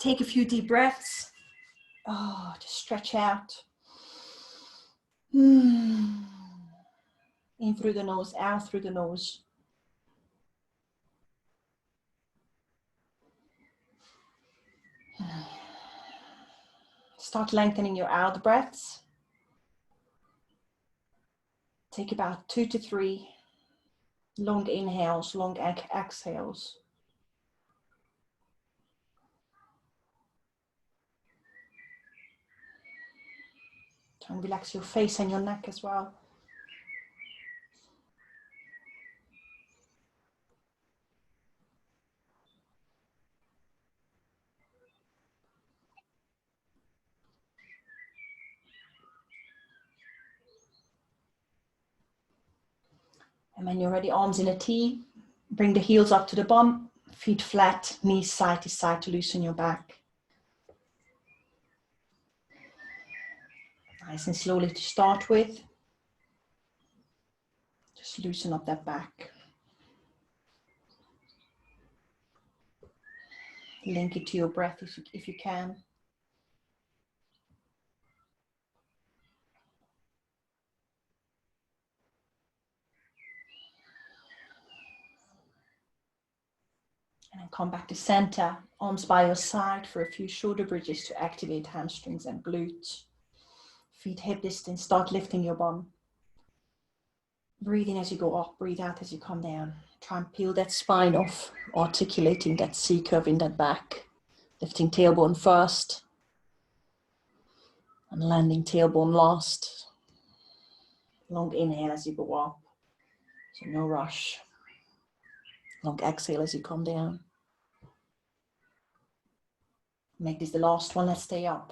Take a few deep breaths. Oh, just stretch out. In through the nose, out through the nose. Start lengthening your out breaths. Take about 2 to 3 long inhales, long exhales. Try and relax your face and your neck as well. And when you're ready, arms in a T, bring the heels up to the bum, feet flat, knees side to side to loosen your back. Nice and slowly to start with. Just loosen up that back. Link it to your breath if you can. And then come back to center, arms by your side for a few shoulder bridges to activate hamstrings and glutes. Feet hip distance, start lifting your bum. Breathe in as you go up, breathe out as you come down. Try and peel that spine off, articulating that C curve in that back. Lifting tailbone first and landing tailbone last. Long inhale as you go up, so no rush. Long exhale as you come down. Make this the last one, let's stay up.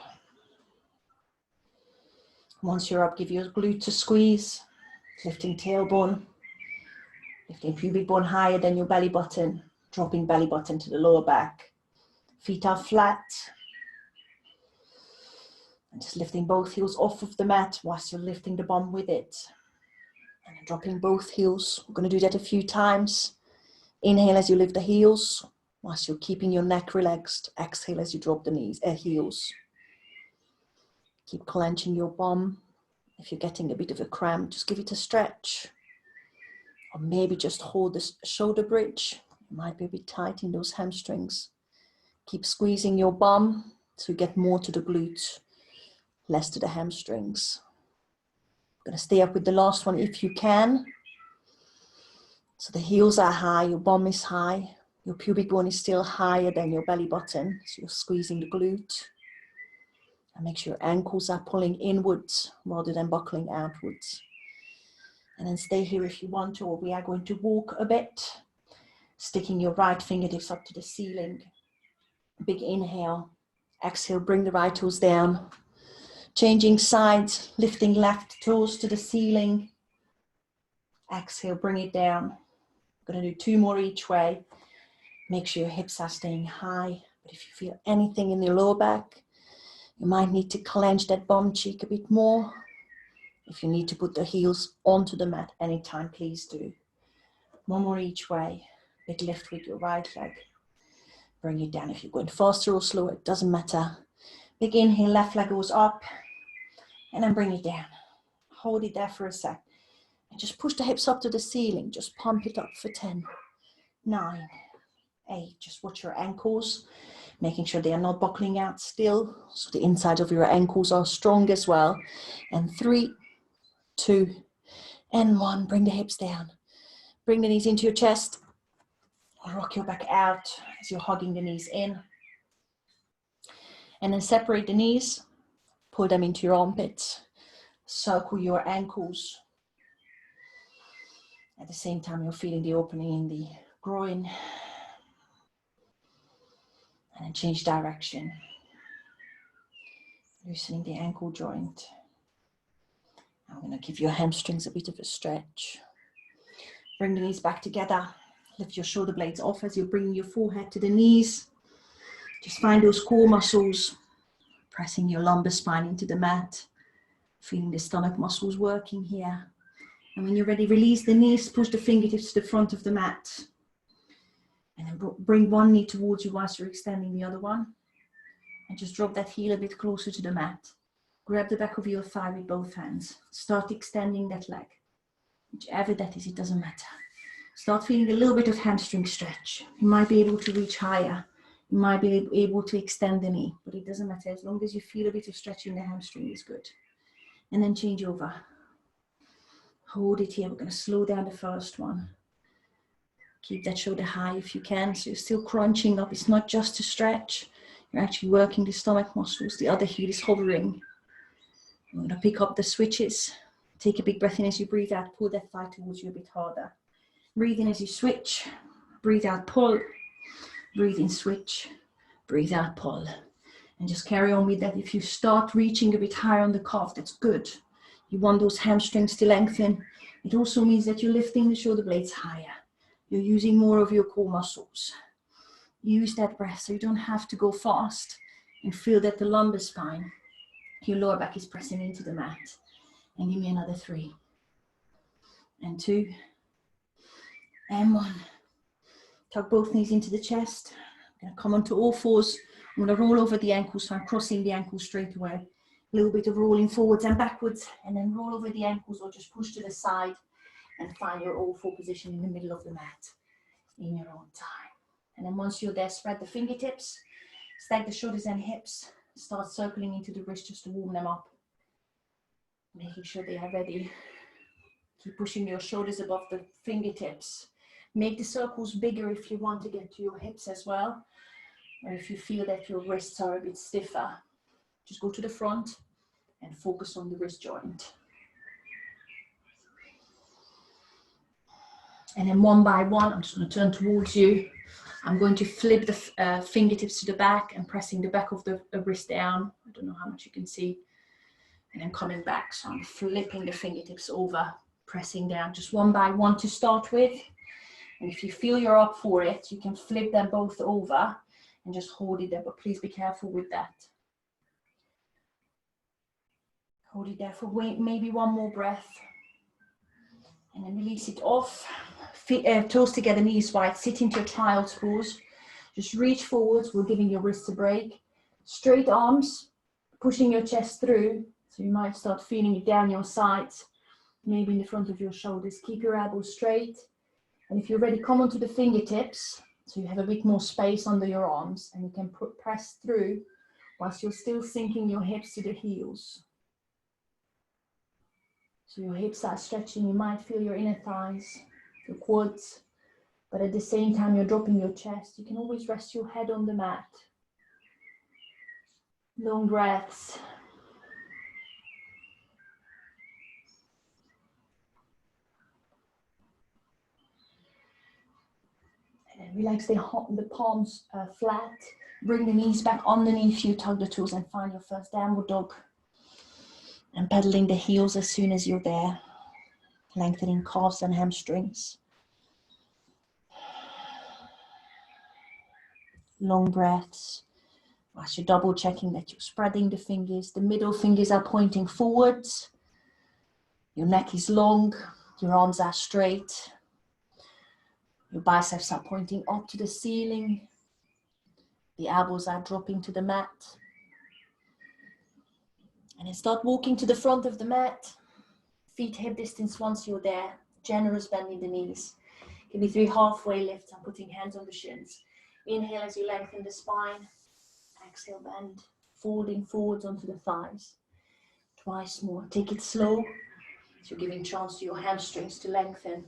Once you're up, give your glutes a squeeze. Lifting tailbone, lifting pubic bone higher than your belly button, dropping belly button to the lower back. Feet are flat. And just lifting both heels off of the mat whilst you're lifting the bum with it. And then dropping both heels. We're going to do that a few times. Inhale as you lift the heels, whilst you're keeping your neck relaxed. Exhale as you drop the heels. Keep clenching your bum. If you're getting a bit of a cramp, just give it a stretch. Or maybe just hold the shoulder bridge. It might be a bit tight in those hamstrings. Keep squeezing your bum so you get more to the glutes, less to the hamstrings. I'm going to stay up with the last one if you can. So the heels are high, your bum is high, your pubic bone is still higher than your belly button. So you're squeezing the glute. And make sure your ankles are pulling inwards rather than buckling outwards. And then stay here if you want to, or we are going to walk a bit. Sticking your right fingertips up to the ceiling. Big inhale. Exhale, bring the right toes down. Changing sides, lifting left toes to the ceiling. Exhale, bring it down. I'm going to do 2 more each way. Make sure your hips are staying high. But if you feel anything in your lower back, you might need to clench that bum cheek a bit more. If you need to put the heels onto the mat anytime, please do. 1 more each way. Big lift with your right leg. Bring it down. If you're going faster or slower, it doesn't matter. Big inhale, left leg goes up. And then bring it down. Hold it there for a sec. And just push the hips up to the ceiling. Just pump it up for 10, 9, 8. Just watch your ankles. Making sure they are not buckling out still. So the inside of your ankles are strong as well. And 3, 2, and 1. Bring the hips down. Bring the knees into your chest. Rock your back out as you're hugging the knees in. And then separate the knees. Pull them into your armpits. Circle your ankles. At the same time, you're feeling the opening in the groin. And then change direction. Loosening the ankle joint. I'm going to give your hamstrings a bit of a stretch. Bring the knees back together. Lift your shoulder blades off as you're bringing your forehead to the knees. Just find those core muscles. Pressing your lumbar spine into the mat. Feeling the stomach muscles working here. And when you're ready, release the knees. Push the fingertips to the front of the mat. And then bring one knee towards you whilst you're extending the other one. And just drop that heel a bit closer to the mat. Grab the back of your thigh with both hands. Start extending that leg. Whichever that is, it doesn't matter. Start feeling a little bit of hamstring stretch. You might be able to reach higher. You might be able to extend the knee, but it doesn't matter. As long as you feel a bit of stretch in the hamstring is good. And then change over. Hold it here. We're going to slow down the first one. Keep that shoulder high if you can. So you're still crunching up. It's not just to stretch. You're actually working the stomach muscles. The other heel is hovering. You're going to pick up the switches. Take a big breath in as you breathe out. Pull that thigh towards you a bit harder. Breathe in as you switch. Breathe out, pull. Breathe in, switch. Breathe out, pull. And just carry on with that. If you start reaching a bit higher on the calf, that's good. You want those hamstrings to lengthen. It also means that you're lifting the shoulder blades higher. You're using more of your core muscles. Use that breath so you don't have to go fast, and feel that the lumbar spine, your lower back is pressing into the mat. And give me another 3 and 2 and 1. Tuck both knees into the chest. I'm going to come onto all fours. I'm going to roll over the ankles, so I'm crossing the ankles straight away. A little bit of rolling forwards and backwards, and then roll over the ankles or just push to the side and find your all four position in the middle of the mat in your own time. And then once you're there, spread the fingertips, stack the shoulders and hips, start circling into the wrist just to warm them up, making sure they are ready. Keep pushing your shoulders above the fingertips. Make the circles bigger if you want to get to your hips as well, or if you feel that your wrists are a bit stiffer. Just go to the front and focus on the wrist joint. And then one by one, I'm just going to turn towards you. I'm going to flip the fingertips to the back and pressing the back of the wrist down. I don't know how much you can see. And then coming back. So I'm flipping the fingertips over, pressing down, just one by one to start with. And if you feel you're up for it, you can flip them both over and just hold it there. But please be careful with that. Hold it there for maybe one more breath. And then release it off. Toes together, knees wide. Sit into your child's pose. Just reach forwards. We're giving your wrists a break. Straight arms, pushing your chest through. So you might start feeling it down your sides, maybe in the front of your shoulders. Keep your elbows straight. And if you're ready, come onto the fingertips. So you have a bit more space under your arms. And you can press through whilst you're still sinking your hips to the heels. So your hips are stretching. You might feel your inner thighs, your quads, but at the same time you're dropping your chest. You can always rest your head on the mat. Long breaths. And then relax the palms flat. Bring the knees back underneath you, tug the toes and find your first downward dog. And pedaling the heels as soon as you're there. Lengthening calves and hamstrings. Long breaths. Whilst you're double checking that you're spreading the fingers. The middle fingers are pointing forwards. Your neck is long. Your arms are straight. Your biceps are pointing up to the ceiling. The elbows are dropping to the mat. And then start walking to the front of the mat. Feet hip distance once you're there. Generous bend in the knees. Give me 3 halfway lifts. I'm putting hands on the shins. Inhale as you lengthen the spine. Exhale, bend. Folding forwards onto the thighs. Twice more. Take it slow. So you're giving chance to your hamstrings to lengthen.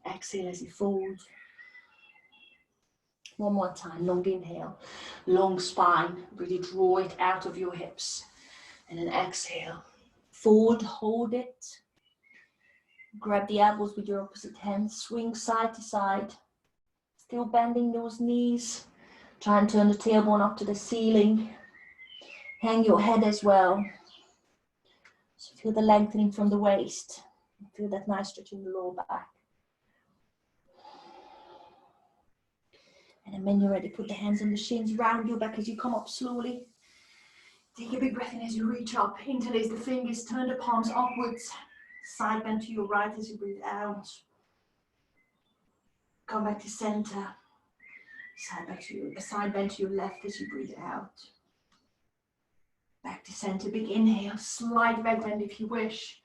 Exhale as you fold. One more time. Long inhale. Long spine. Really draw it out of your hips. And then exhale. Fold, hold it. Grab the elbows with your opposite hand. Swing side to side. Still bending those knees. Try and turn the tailbone up to the ceiling. Hang your head as well. So feel the lengthening from the waist. Feel that nice stretch in the lower back. And then when you're ready, put the hands on the shins. Round your back as you come up slowly. Take a big breath in as you reach up. Interlace the fingers. Turn the palms upwards. Side bend to your right as you breathe out. Come back to center. Side bend to your left as you breathe out. Back to center, big inhale, slight leg bend if you wish.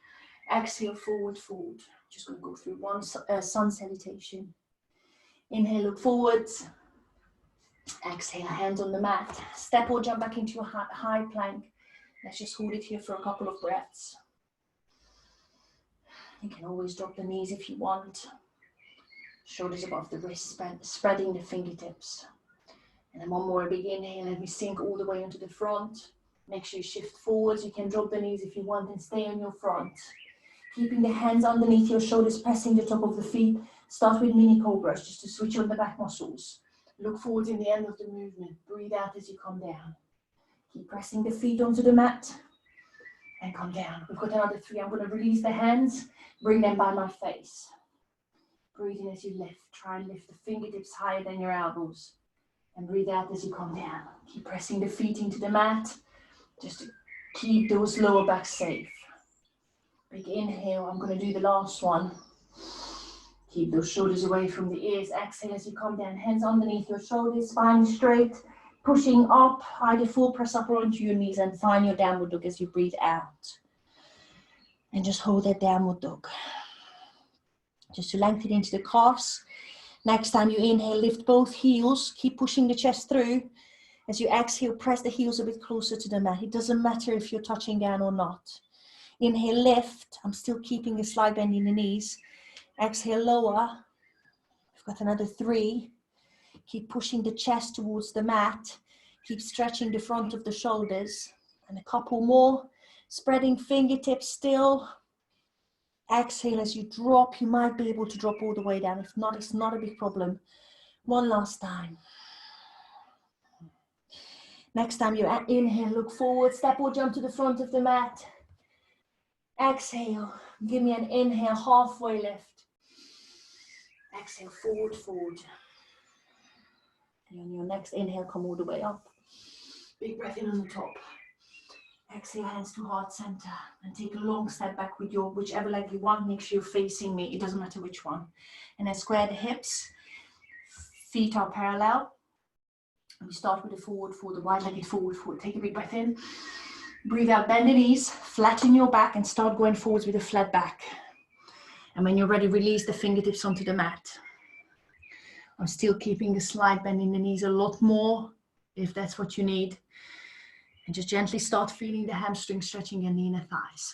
Exhale, forward, fold. Just going to go through one sun salutation. Inhale, look forwards. Exhale, hands on the mat. Step or jump back into a high plank. Let's just hold it here for a couple of breaths. You can always drop the knees if you want. Shoulders above the wrists, spreading the fingertips. And then one more big inhale, and we sink all the way into the front. Make sure you shift forwards. You can drop the knees if you want and stay on your front. Keeping the hands underneath your shoulders, pressing the top of the feet. Start with mini cobras, just to switch on the back muscles. Look forward in the end of the movement. Breathe out as you come down. Keep pressing the feet onto the mat and come down. We've got another 3. I'm going to release the hands, bring them by my face. Breathe in as you lift. Try and lift the fingertips higher than your elbows. And breathe out as you come down. Keep pressing the feet into the mat, just to keep those lower backs safe. Big inhale. I'm going to do the last one. Keep those shoulders away from the ears. Exhale as you come down. Hands underneath your shoulders, spine straight. Pushing up, either full press up or onto your knees, and find your downward dog as you breathe out. And just hold that downward dog. Just to lengthen into the calves. Next time you inhale, lift both heels. Keep pushing the chest through. As you exhale, press the heels a bit closer to the mat. It doesn't matter if you're touching down or not. Inhale, lift. I'm still keeping a slight bend in the knees. Exhale, lower. We've got another 3. Keep pushing the chest towards the mat. Keep stretching the front of the shoulders. And a couple more. Spreading fingertips still. Exhale as you drop. You might be able to drop all the way down. If not, it's not a big problem. One last time. Next time you inhale, look forward. Step or jump to the front of the mat. Exhale. Give me an inhale, halfway lift. Exhale, forward, fold. And on your next inhale, come all the way up. Big breath in on the top. Exhale, hands to heart center. And take a long step back with your whichever leg you want. Make sure you're facing me. It doesn't matter which one. And then square the hips. Feet are parallel. And we start with the forward fold, the wide-legged forward fold. Take a big breath in. Breathe out, bend the knees, flatten your back, and start going forwards with a flat back. And when you're ready, release the fingertips onto the mat. I'm still keeping a slight bend in the knees, a lot more if that's what you need. And just gently start feeling the hamstring stretching and the inner thighs.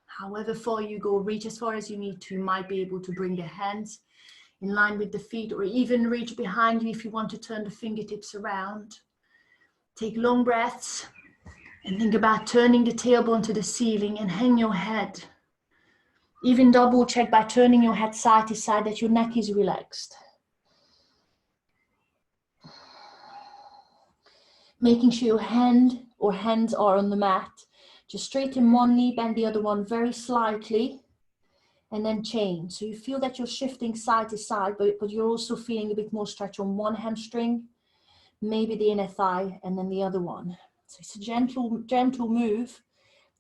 However far you go, reach as far as you need to. You might be able to bring the hands in line with the feet, or even reach behind you if you want to turn the fingertips around. Take long breaths and think about turning the tailbone to the ceiling and hang your head. Even double check by turning your head side to side that your neck is relaxed. Making sure your hand or hands are on the mat. Just straighten one knee, bend the other one very slightly, and then change. So you feel that you're shifting side to side, but you're also feeling a bit more stretch on one hamstring, maybe the inner thigh, and then the other one. So it's a gentle move.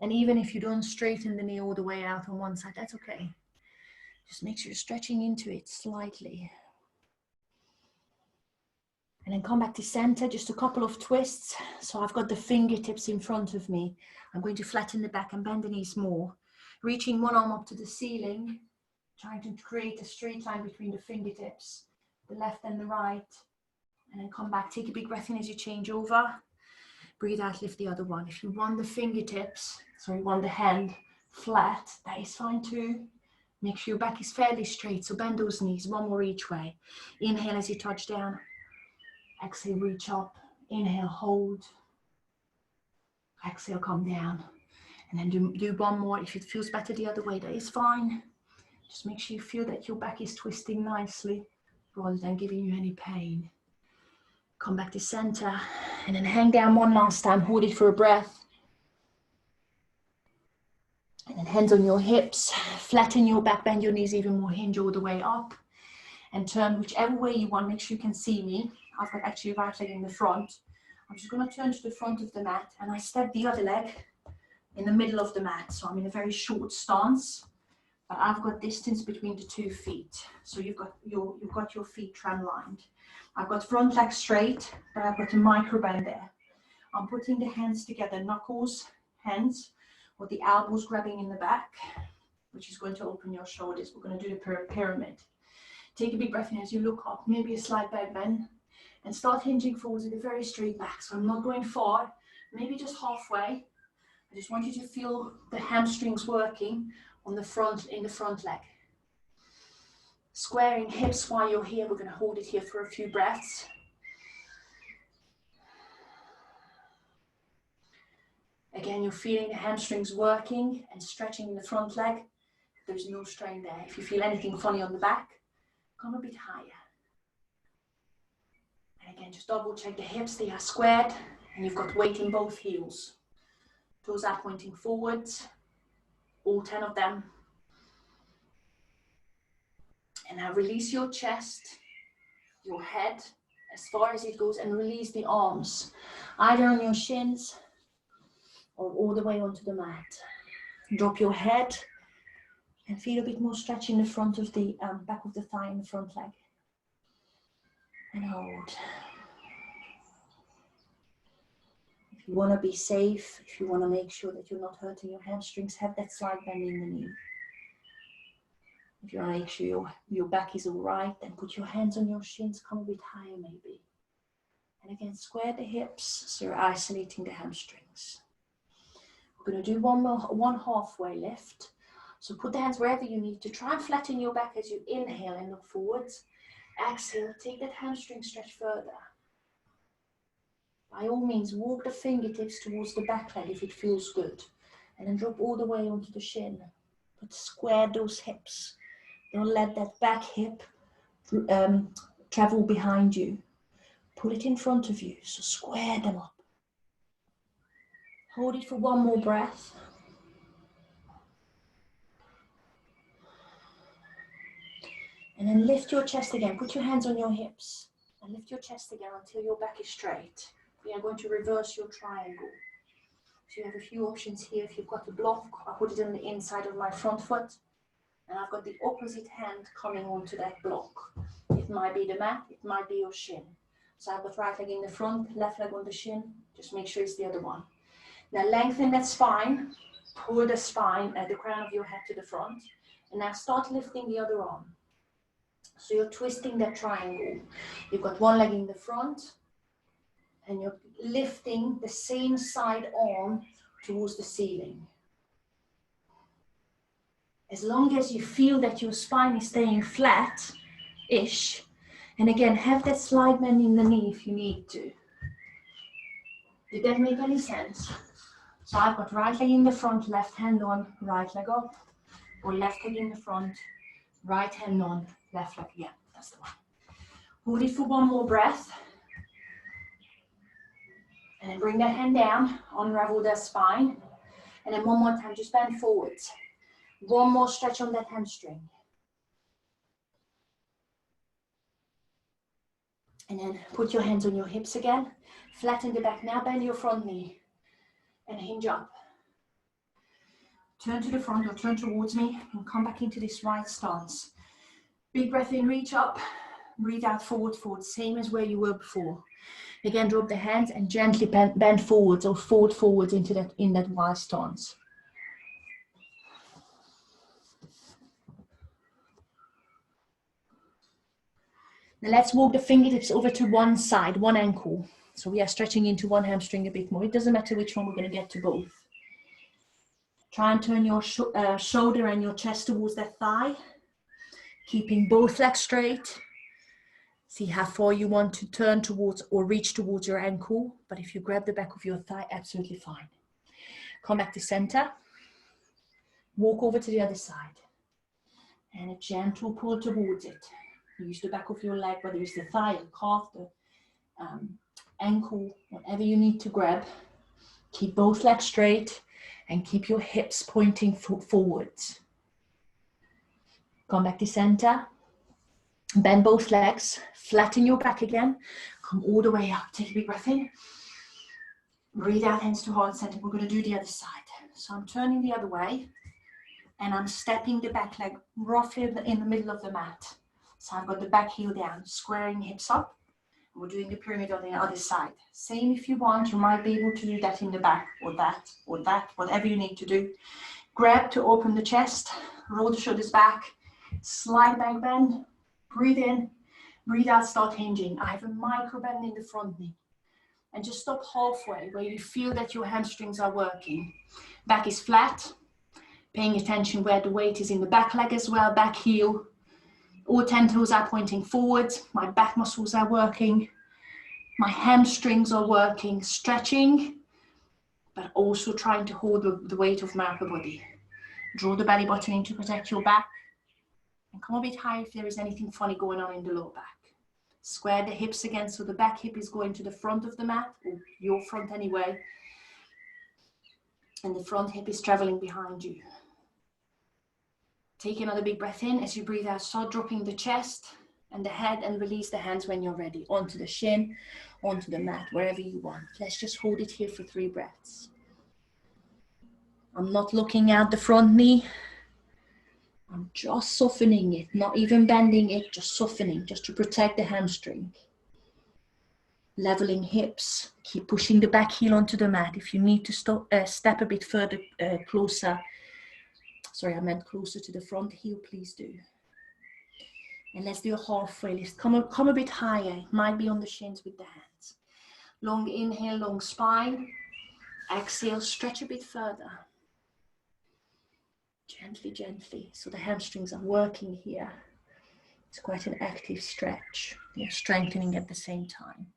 And even if you don't straighten the knee all the way out on one side, that's okay. Just make sure you're stretching into it slightly. And then come back to center, just a couple of twists. So I've got the fingertips in front of me. I'm going to flatten the back and bend the knees more. Reaching one arm up to the ceiling, trying to create a straight line between the fingertips, the left and the right. And then come back, take a big breath in as you change over. Breathe out, lift the other one. If you want the fingertips, want the hand flat, that is fine too. Make sure your back is fairly straight, so bend those knees, one more each way. Inhale as you touch down. Exhale, reach up. Inhale, hold. Exhale, come down. And then do one more. If it feels better the other way, that is fine. Just make sure you feel that your back is twisting nicely rather than giving you any pain. Come back to center and then hang down one last time. Hold it for a breath. And then hands on your hips. Flatten your back, bend your knees even more. Hinge all the way up. And turn whichever way you want. Make sure you can see me. I've got actually right leg in the front. I'm just going to turn to the front of the mat and I step the other leg in the middle of the mat. So I'm in a very short stance, but I've got distance between the 2 feet. So you've got your feet tram lined. I've got front leg straight, but I've got a micro bend there. I'm putting the hands together, knuckles, hands, or the elbows grabbing in the back, which is going to open your shoulders. We're going to do the pyramid. Take a big breath in as you look up, maybe a slight back bend, and start hinging forwards with a very straight back. So I'm not going far, maybe just halfway. I just want you to feel the hamstrings working on the front, in the front leg. Squaring hips while you're here. We're going to hold it here for a few breaths. Again, you're feeling the hamstrings working and stretching in the front leg. There's no strain there. If you feel anything funny on the back, come a bit higher. And again, just double check the hips. They are squared and you've got weight in both heels. Toes are pointing forwards, all 10 of them. And now release your chest, your head, as far as it goes, and release the arms, either on your shins or all the way onto the mat. Drop your head and feel a bit more stretch in the front of the back of the thigh and the front leg. And hold. If you want to be safe, if you want to make sure that you're not hurting your hamstrings, have that slight bend in the knee. If you want to make sure your back is all right, then put your hands on your shins, come a bit higher maybe. And again, square the hips so you're isolating the hamstrings. We're going to do one halfway lift. So put the hands wherever you need to. Try and flatten your back as you inhale and look forwards. Exhale, take that hamstring stretch further. By all means, walk the fingertips towards the back leg if it feels good. And then drop all the way onto the shin. But square those hips. Don't let that back hip travel behind you. Pull it in front of you, so square them up. Hold it for one more breath. And then lift your chest again. Put your hands on your hips and lift your chest again until your back is straight. We are going to reverse your triangle. So you have a few options here. If you've got a block, I put it on the inside of my front foot. And I've got the opposite hand coming onto that block. It might be the mat, it might be your shin. So I've got right leg in the front, left leg on the shin. Just make sure it's the other one. Now lengthen that spine. Pull the spine, the crown of your head to the front. And now start lifting the other arm. So you're twisting that triangle. You've got one leg in the front. And you're lifting the same side arm towards the ceiling. As long as you feel that your spine is staying flat-ish, and again, have that slight bend in the knee if you need to. Did that make any sense? So I've got right leg in the front, left hand on, right leg up, or left leg in the front, right hand on, left leg, yeah, that's the one. Hold it for one more breath. And then bring that hand down, unravel that spine, and then one more time, just bend forwards. One more stretch on that hamstring. And then put your hands on your hips again. Flatten the back. Now bend your front knee and hinge up. Turn to the front or turn towards me and come back into this right stance. Big breath in, reach up. Breathe out, forward, forward. Same as where you were before. Again, drop the hands and gently bend forwards or forwards into that, in that wide stance. Now let's walk the fingertips over to one side, one ankle. So we are stretching into one hamstring a bit more. It doesn't matter which one, we're going to get to both. Try and turn your shoulder and your chest towards that thigh, keeping both legs straight. See how far you want to turn towards or reach towards your ankle. But if you grab the back of your thigh, absolutely fine. Come back to center. Walk over to the other side. And a gentle pull towards it. Use the back of your leg, whether it's the thigh, the calf, the ankle, whatever you need to grab. Keep both legs straight and keep your hips pointing forwards. Come back to center. Bend both legs. Flatten your back again. Come all the way up. Take a big breath in. Breathe out, hands to heart center. We're going to do the other side. So I'm turning the other way and I'm stepping the back leg roughly in the middle of the mat. So I've got the back heel down, squaring hips up. We're doing the pyramid on the other side. Same if you want, you might be able to do that in the back, or that, whatever you need to do. Grab to open the chest, roll the shoulders back, slide back bend, breathe in, breathe out, start hinging. I have a micro bend in the front knee. And just stop halfway where you feel that your hamstrings are working. Back is flat, paying attention where the weight is in the back leg as well, back heel. All 10 toes are pointing forwards, my back muscles are working, my hamstrings are working, stretching, but also trying to hold the weight of my upper body. Draw the belly button in to protect your back, and come a bit high if there is anything funny going on in the lower back. Square the hips again, so the back hip is going to the front of the mat, or your front anyway, and the front hip is traveling behind you. Take another big breath in. As you breathe out, start dropping the chest and the head, and release the hands when you're ready. Onto the shin, onto the mat, wherever you want. Let's just hold it here for 3 breaths. I'm not looking out the front knee. I'm just softening it, not even bending it, just softening, just to protect the hamstring. Leveling hips, keep pushing the back heel onto the mat. If you need to step a bit further, closer to the front heel, please do. And let's do a halfway lift. Come a bit higher. It might be on the shins with the hands. Long inhale, long spine. Exhale, stretch a bit further. Gently, gently. So the hamstrings are working here. It's quite an active stretch. You're strengthening at the same time.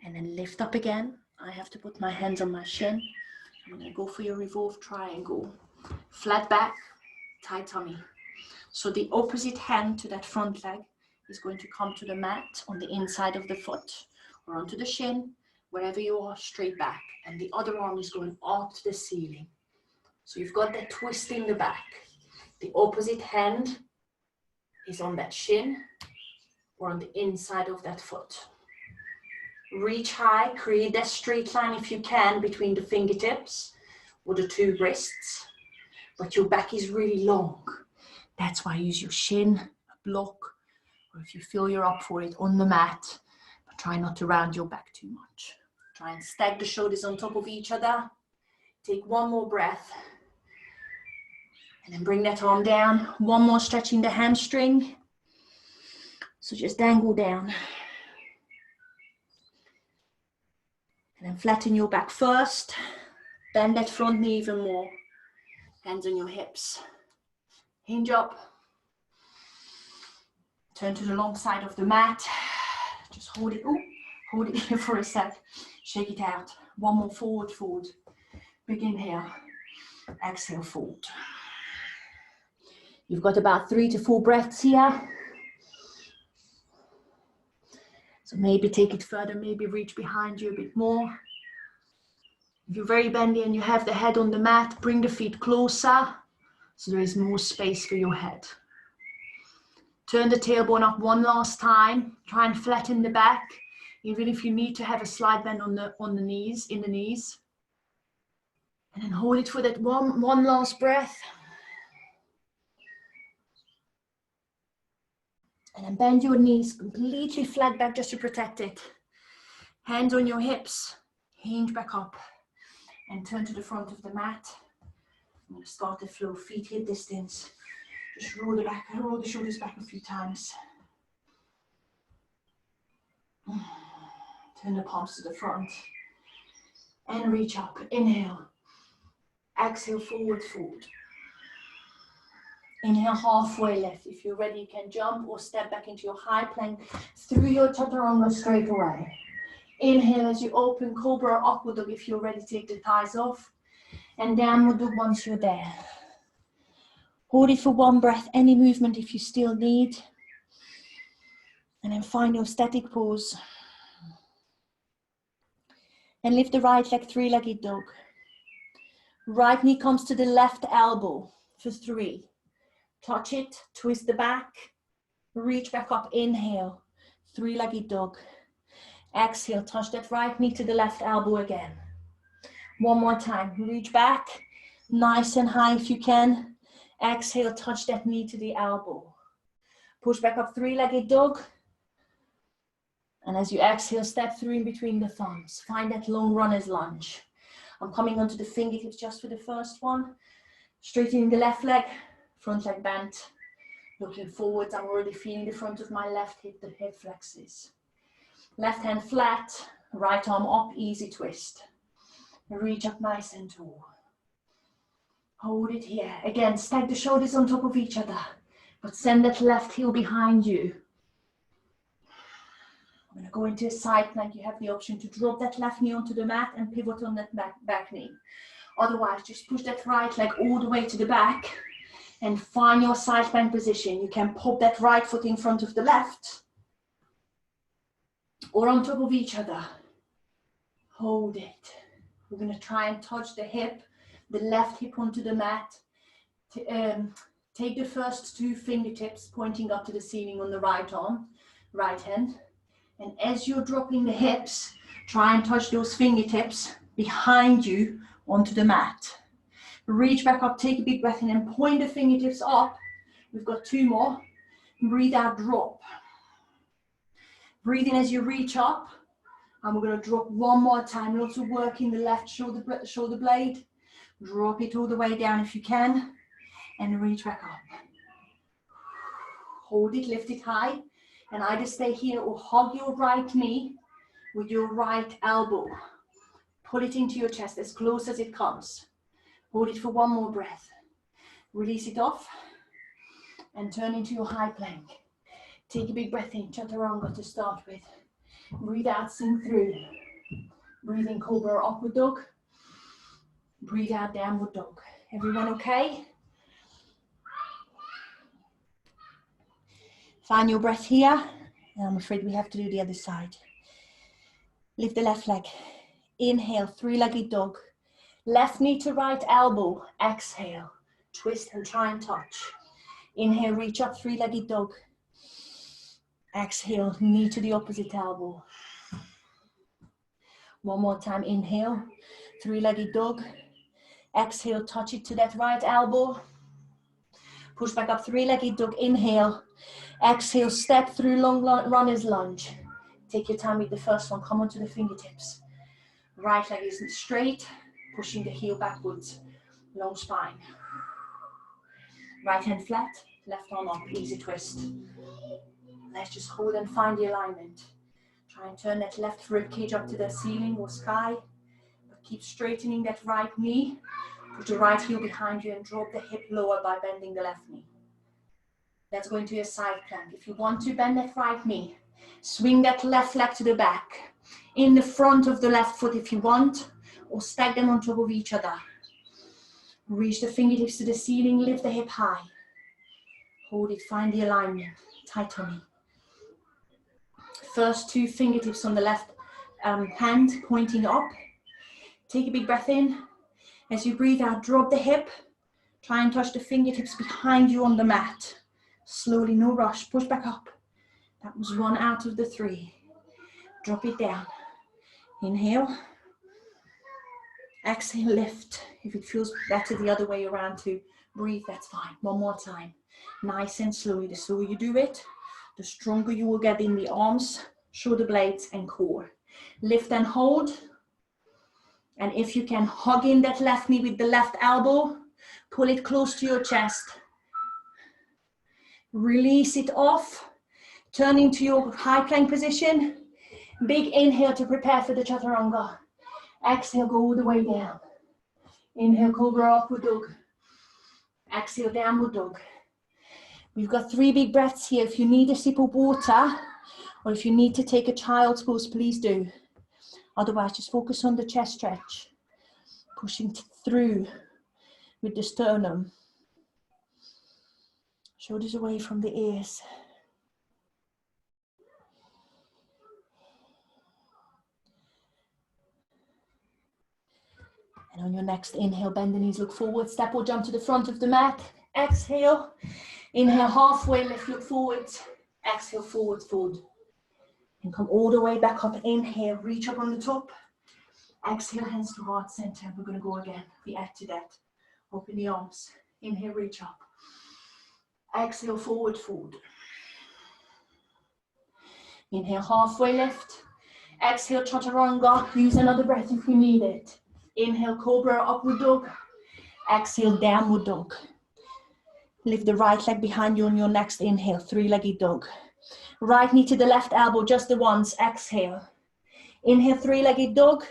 And then lift up again. I have to put my hands on my shin. I'm going to go for your revolve triangle. Flat back, tight tummy. So the opposite hand to that front leg is going to come to the mat on the inside of the foot, or onto the shin, wherever you are, straight back. And the other arm is going up to the ceiling. So you've got that twist in the back. The opposite hand is on that shin or on the inside of that foot. Reach high, create that straight line if you can between the fingertips or the 2 wrists, but your back is really long. That's why use your shin, a block, or if you feel you're up for it, on the mat, but try not to round your back too much. Try and stack the shoulders on top of each other. Take 1 more breath, and then bring that arm down. 1 more, stretching the hamstring. So just dangle down. And then flatten your back first. Bend that front knee even more. Hands on your hips. Hinge up. Turn to the long side of the mat. Just hold it. Ooh, hold it here for a sec. Shake it out. 1 more, forward, forward. Big inhale. Exhale, forward. You've got about 3 to 4 breaths here. So maybe take it further, maybe reach behind you a bit more. If you're very bendy and you have the head on the mat, bring the feet closer so there is more space for your head. Turn the tailbone up 1 last time. Try and flatten the back, even if you need to have a slight bend in the knees. And then hold it for that one last breath. And then bend your knees completely flat back just to protect it. Hands on your hips, hinge back up and turn to the front of the mat. I'm going to start the flow, feet hip distance. Just roll the shoulders back a few times. Turn the palms to the front and reach up. Inhale, exhale, forward, forward. Inhale, halfway lift. If you're ready, you can jump or step back into your high plank through your chaturanga straight away. Inhale as you open, cobra or upward dog if you're ready, take the thighs off. And downward dog once you're there. Hold it for 1 breath, any movement if you still need. And then find your static pose. And lift the right leg, 3-legged dog. Right knee comes to the left elbow for 3. Touch it, twist the back, reach back up, inhale, 3-legged dog. Exhale, touch that right knee to the left elbow again. One more time, reach back, nice and high if you can. Exhale, touch that knee to the elbow. Push back up, three-legged dog. And as you exhale, step through in between the thumbs. Find that long runner's lunge. I'm coming onto the fingertips just for the first one. Straightening the left leg, front leg bent. Looking forwards, I'm already feeling the front of my left hip, the hip flexes. Left hand flat, right arm up, easy twist. Reach up nice and tall. Hold it here. Again, stack the shoulders on top of each other, but send that left heel behind you. I'm going to go into a side plank. You have the option to drop that left knee onto the mat and pivot on that back knee. Otherwise, just push that right leg all the way to the back and find your side plank position. You can pop that right foot in front of the left or on top of each other. Hold it. We're going to try and touch the hip, the left hip onto the mat. Take the first two fingertips pointing up to the ceiling on the right arm, right hand. And as you're dropping the hips, try and touch those fingertips behind you onto the mat. Reach back up, take a big breath in and point the fingertips up. We've got two more. Breathe out, drop. Breathe in as you reach up. And we're going to drop one more time. Lots of work in the left shoulder blade. Drop it all the way down if you can. And reach back up. Hold it, lift it high. And either stay here or hug your right knee with your right elbow. Pull it into your chest as close as it comes. Hold it for one more breath. Release it off and turn into your high plank. Take a big breath in, chaturanga to start with. Breathe out, sink through. Breathe in, cobra or upward dog. Breathe out, downward dog. Everyone okay? Find your breath here. And I'm afraid we have to do the other side. Lift the left leg. Inhale, three-legged dog. Left knee to right elbow. Exhale. Twist and try and touch. Inhale, reach up, three-legged dog. Exhale, knee to the opposite elbow. One more time, inhale, three-legged dog. Exhale, touch it to that right elbow. Push back up, three-legged dog, inhale. Exhale, step through long runner's lunge. Take your time with the first one, come onto the fingertips. Right leg isn't straight, pushing the heel backwards, long spine. Right hand flat, left arm up, easy twist. Let's just hold and find the alignment. Try and turn that left rib cage up to the ceiling or sky. But keep straightening that right knee. Put the right heel behind you and drop the hip lower by bending the left knee. Let's go into a side plank. If you want to bend that right knee, swing that left leg to the back. In the front of the left foot if you want, or stack them on top of each other. Reach the fingertips to the ceiling, lift the hip high. Hold it, find the alignment, tight tummy. First two fingertips on the left hand pointing up. Take a big breath in. As you breathe out, drop the hip. Try and touch the fingertips behind you on the mat. Slowly, no rush, push back up. That was one out of the three. Drop it down. Inhale. Exhale, lift. If it feels better the other way around to breathe, that's fine. One more time. Nice and slowly. The slower you do it, the stronger you will get in the arms, shoulder blades, and core. Lift and hold. And if you can, hug in that left knee with the left elbow. Pull it close to your chest. Release it off. Turn into your high plank position. Big inhale to prepare for the chaturanga. Exhale, go all the way down. Inhale, cobra upward dog. Exhale, downward dog. We've got 3 big breaths here. If you need a sip of water, or if you need to take a child's pose, please do. Otherwise, just focus on the chest stretch. Pushing through with the sternum. Shoulders away from the ears. And on your next inhale, bend the knees, look forward, step or jump to the front of the mat. Exhale. Inhale, halfway lift, look forward. Exhale, forward, fold. And come all the way back up. Inhale, reach up on the top. Exhale, hands to heart center. We're going to go again. We add to that. Open the arms. Inhale, reach up. Exhale, forward fold. Inhale, halfway lift. Exhale, chaturanga. Use another breath if you need it. Inhale, cobra, upward dog. Exhale, downward dog. Lift the right leg behind you on your next inhale, three-legged dog. Right knee to the left elbow, just the once. Exhale. Inhale, three-legged dog.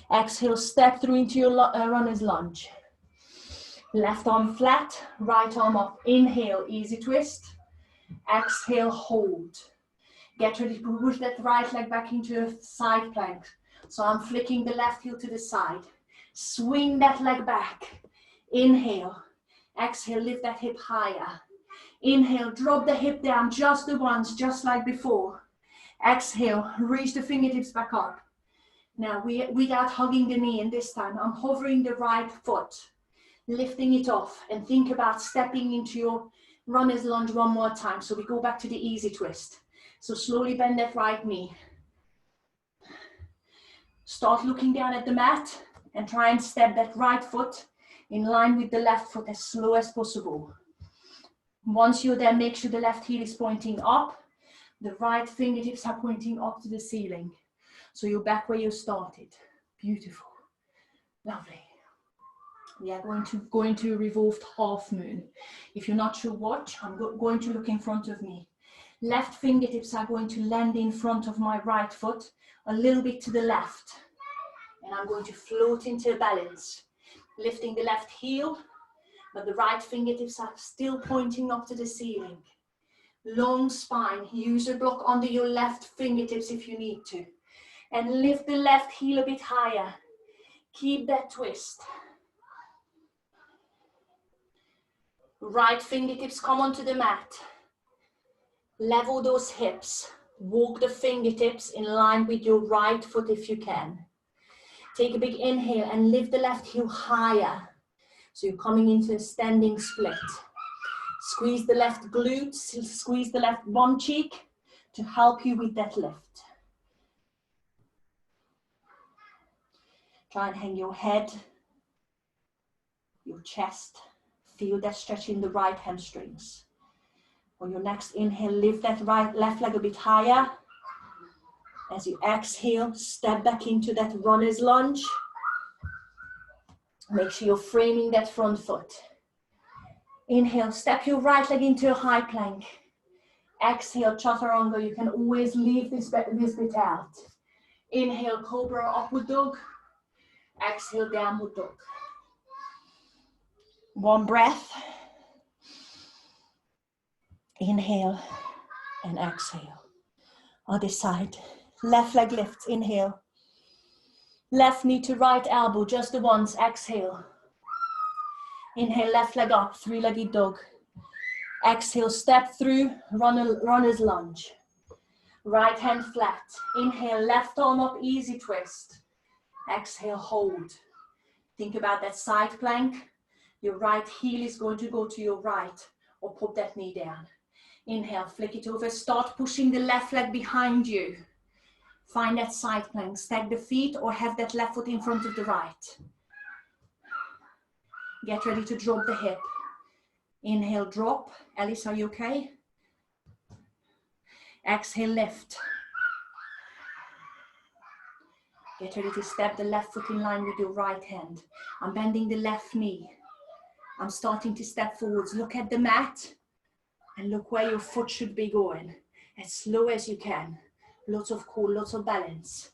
Exhale, step through into your runner's lunge. Left arm flat, right arm up. Inhale, easy twist. Exhale, hold. Get ready to push that right leg back into a side plank. So I'm flicking the left heel to the side. Swing that leg back. Inhale. Exhale, lift that hip higher. Inhale, drop the hip down just the once, just like before. Exhale, reach the fingertips back up. Now, without hugging the knee, and this time, I'm hovering the right foot, lifting it off, and think about stepping into your runner's lunge one more time. So we go back to the easy twist. So slowly bend that right knee. Start looking down at the mat and try and step that right foot in line with the left foot as slow as possible. Once you're there, make sure the left heel is pointing up. The right fingertips are pointing up to the ceiling. So you're back where you started. Beautiful. Lovely. We are going to revolved half moon. If you're not sure what, I'm going to look in front of me. Left fingertips are going to land in front of my right foot, a little bit to the left. And I'm going to float into balance. Lifting the left heel, but the right fingertips are still pointing up to the ceiling. Long spine, user block under your left fingertips if you need to. And lift the left heel a bit higher. Keep that twist. Right fingertips come onto the mat. Level those hips. Walk the fingertips in line with your right foot if you can. Take a big inhale and lift the left heel higher. So you're coming into a standing split. Squeeze the left glutes, squeeze the left bum cheek to help you with that lift. Try and hang your head, your chest. Feel that stretch in the right hamstrings. On your next inhale, lift that left leg a bit higher. As you exhale, step back into that runner's lunge. Make sure you're framing that front foot. Inhale, step your right leg into a high plank. Exhale, chaturanga. You can always leave this bit out. Inhale, cobra, upward dog. Exhale, downward dog. One breath. Inhale and exhale. Other side. Left leg lifts. Inhale. Left knee to right elbow, just the once. Exhale. Inhale, left leg up, three-legged dog. Exhale, step through, runner's lunge. Right hand flat. Inhale, left arm up, easy twist. Exhale, hold. Think about that side plank. Your right heel is going to go to your right, or put that knee down. Inhale, flick it over, start pushing the left leg behind you. Find that side plank, stack the feet or have that left foot in front of the right. Get ready to drop the hip. Inhale, drop. Alice, are you okay? Exhale, lift. Get ready to step the left foot in line with your right hand. I'm bending the left knee. I'm starting to step forwards. Look at the mat and look where your foot should be going. As slow as you can. Lots of core, lots of balance.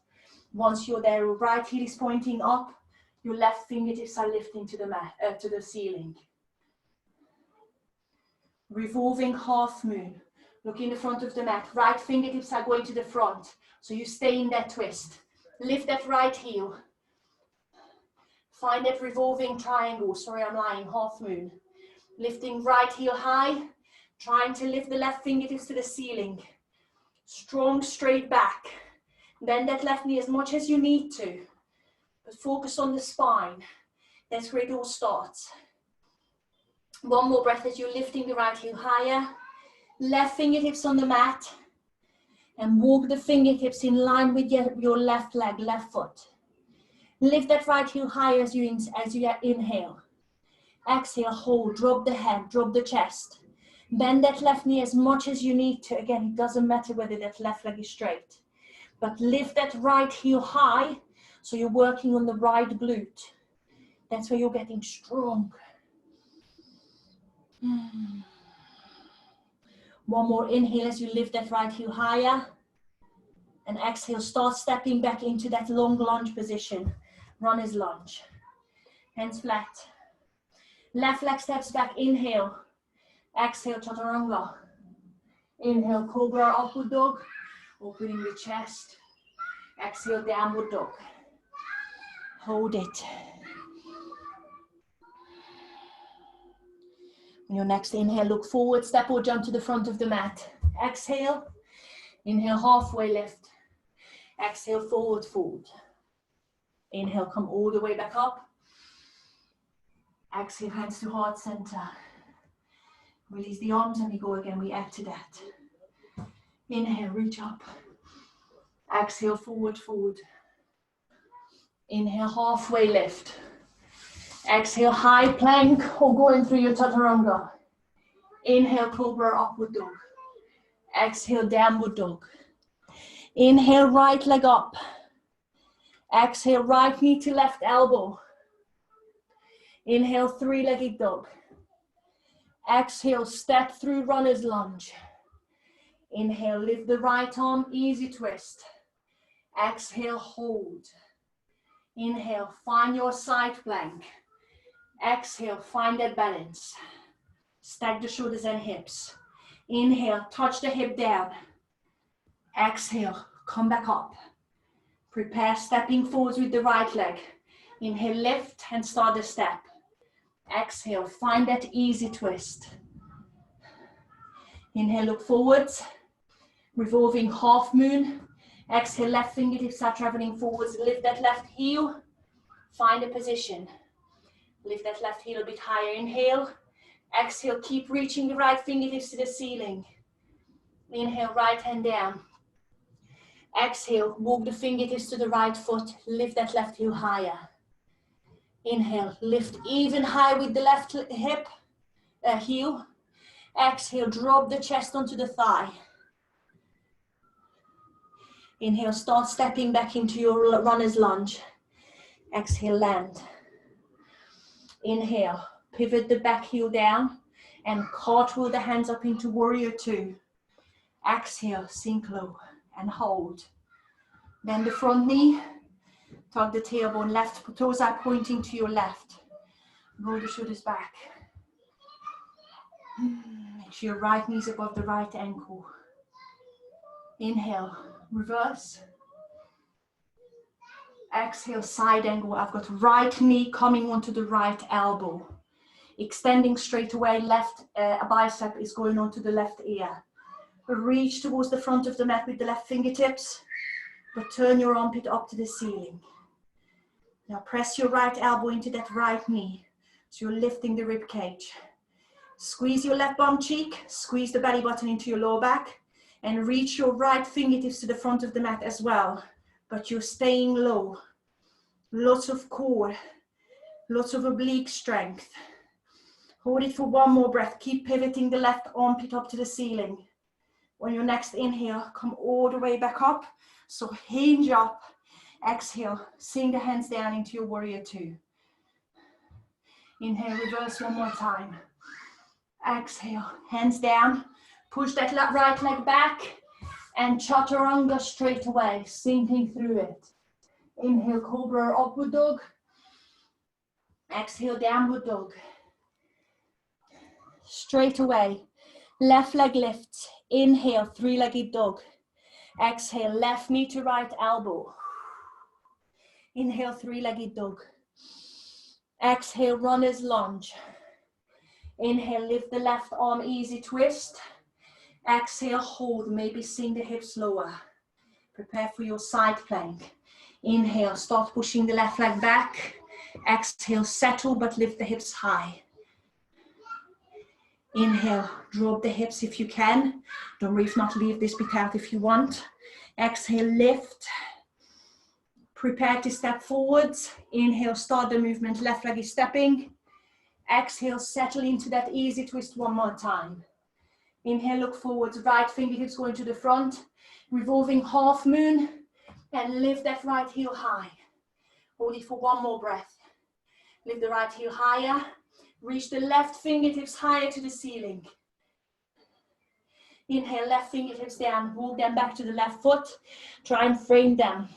Once you're there, your right heel is pointing up. Your left fingertips are lifting to the mat, to the ceiling. Revolving half moon. Look in the front of the mat. Right fingertips are going to the front. So you stay in that twist. Lift that right heel. Find that revolving triangle. Sorry, I'm lying. Half moon. Lifting right heel high. Trying to lift the left fingertips to the ceiling. Strong straight back. Bend that left knee as much as you need to. But focus on the spine. That's where it all starts. One more breath as you're lifting the right heel higher. Left fingertips on the mat. And walk the fingertips in line with your left leg, left foot. Lift that right heel high as you inhale. Exhale, hold, drop the head, drop the chest. Bend that left knee as much as you need to. Again, it doesn't matter whether that left leg is straight. But lift that right heel high, so you're working on the right glute. That's where you're getting strong. One more inhale as you lift that right heel higher. And exhale, start stepping back into that long lunge position. Runner's lunge. Hands flat. Left leg steps back, inhale. Exhale, chaturanga. Inhale, cobra, upward dog. Opening the chest. Exhale, downward dog. Hold it. On your next inhale, look forward, step or jump to the front of the mat. Exhale. Inhale, halfway lift. Exhale, forward fold. Inhale, come all the way back up. Exhale, hands to heart center. Release the arms and we go again, we add to that. Inhale, reach up. Exhale, forward fold. Inhale, halfway lift. Exhale, high plank or going through your chaturanga. Inhale, cobra, upward dog. Exhale, downward dog. Inhale, right leg up. Exhale, right knee to left elbow. Inhale, three-legged dog. Exhale, step through runner's lunge. Inhale, lift the right arm, easy twist. Exhale, hold. Inhale, find your side plank. Exhale, find that balance. Stack the shoulders and hips. Inhale, touch the hip down. Exhale, come back up. Prepare stepping forwards with the right leg. Inhale, lift and start the step. Exhale, find that easy twist. Inhale, look forwards. Revolving half moon. Exhale, left fingertips start traveling forwards. Lift that left heel. Find a position. Lift that left heel a bit higher. Inhale. Exhale, keep reaching the right fingertips to the ceiling. Inhale, right hand down. Exhale, walk the fingertips to the right foot. Lift that left heel higher. Inhale, lift even high with the left heel. Exhale, drop the chest onto the thigh. Inhale, start stepping back into your runner's lunge. Exhale, land. Inhale, pivot the back heel down and cartwheel the hands up into warrior two. Exhale, sink low and hold. Then the front knee, tug the tailbone, left toes are pointing to your left. Roll the shoulders back. Make sure your right knee is above the right ankle. Inhale, reverse. Exhale, side angle. I've got right knee coming onto the right elbow. Extending straight away, left bicep is going onto the left ear. Reach towards the front of the mat with the left fingertips, but turn your armpit up to the ceiling. Now press your right elbow into that right knee, so you're lifting the rib cage. Squeeze your left bum cheek, squeeze the belly button into your lower back, and reach your right fingertips to the front of the mat as well, but you're staying low. Lots of core, lots of oblique strength. Hold it for one more breath. Keep pivoting the left armpit up to the ceiling. On your next inhale, come all the way back up. So hinge up, exhale, sink the hands down into your warrior two. Inhale, reverse one more time. Exhale, hands down, push that right leg back and chaturanga straight away, sinking through it. Inhale, cobra or upward dog. Exhale, downward dog. Straight away, left leg lifts. Inhale, three-legged dog. Exhale, left knee to right elbow. Inhale, three-legged dog. Exhale, runner's lunge. Inhale, lift the left arm, easy twist. Exhale, hold, maybe sink the hips lower. Prepare for your side plank. Inhale, start pushing the left leg back. Exhale, settle, but lift the hips high. Inhale, drop the hips if you can. Don't worry if not, leave this bit out if you want. Exhale, lift. Prepare to step forwards. Inhale, start the movement, left leg is stepping. Exhale, settle into that easy twist one more time. Inhale, look forwards, right fingertips going to the front. Revolving half moon and lift that right heel high. Hold it for one more breath. Lift the right heel higher. Reach the left fingertips higher to the ceiling. Inhale, left fingertips down. Walk them back to the left foot. Try and frame them.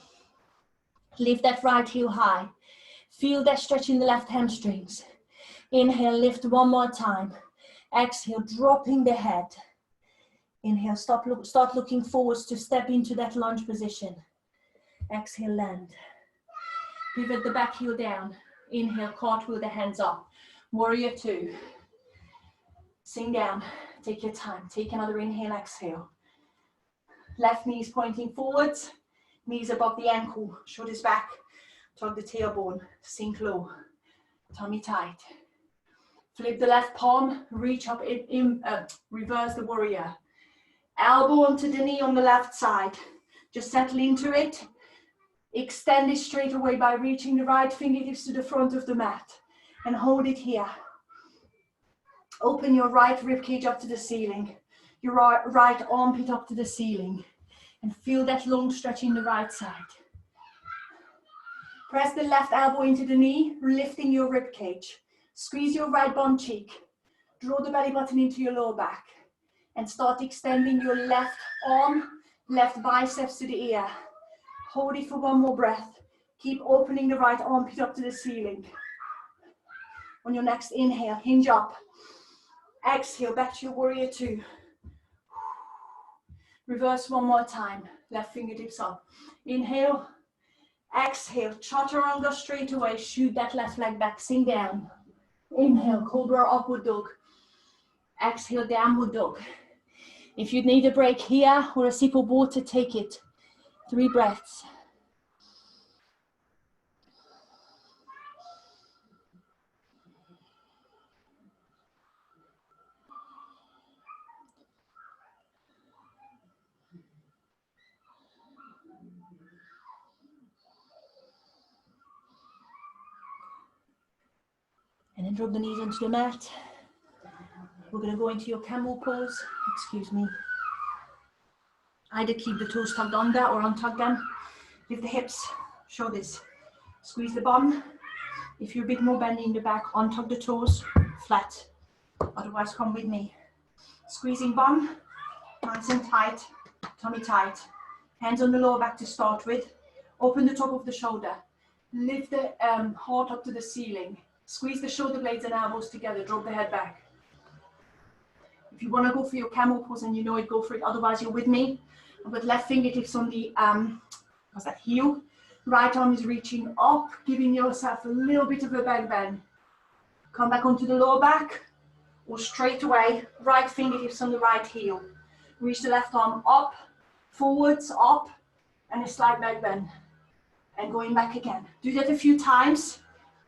Lift that right heel high. Feel that stretch in the left hamstrings. Inhale, lift one more time. Exhale, dropping the head. Inhale, start looking forwards to step into that lunge position. Exhale, land. Pivot the back heel down. Inhale, cartwheel the hands up. Warrior two. Sink down. Take your time. Take another inhale, exhale. Left knee is pointing forwards. Knees above the ankle. Shoulders back. Tug the tailbone. Sink low. Tummy tight. Flip the left palm. Reach up. Reverse the warrior. Elbow onto the knee on the left side. Just settle into it. Extend it straight away by reaching the right fingertips to the front of the mat. And hold it here. Open your right ribcage up to the ceiling. Your right armpit up to the ceiling. And feel that long stretch in the right side. Press the left elbow into the knee, lifting your ribcage. Squeeze your right bum cheek. Draw the belly button into your lower back. And start extending your left arm, left biceps to the ear. Hold it for one more breath. Keep opening the right armpit up to the ceiling. On your next inhale, hinge up. Exhale, back to your warrior two. Reverse one more time. Left fingertips up. Inhale. Exhale. Chaturanga straight away. Shoot that left leg back. Sink down. Inhale. Cobra upward dog. Exhale. Downward dog. If you need a break here or a sip of water, take it. 3 breaths. And then drop the knees onto the mat. We're going to go into your camel pose. Excuse me. Either keep the toes tucked under or untug them. Lift the hips, shoulders. Squeeze the bum. If you're a bit more bendy in the back, untug the toes, flat. Otherwise, come with me. Squeezing bum, nice and tight, tummy tight. Hands on the lower back to start with. Open the top of the shoulder. Lift the heart up to the ceiling. Squeeze the shoulder blades and elbows together. Drop the head back. If you want to go for your camel pose and you know it, go for it. Otherwise, you're with me. I've got left fingertips on the heel. Right arm is reaching up, giving yourself a little bit of a back bend. Come back onto the lower back, or straight away, right fingertips on the right heel. Reach the left arm up, forwards, up, and a slight back bend. And going back again. Do that a few times,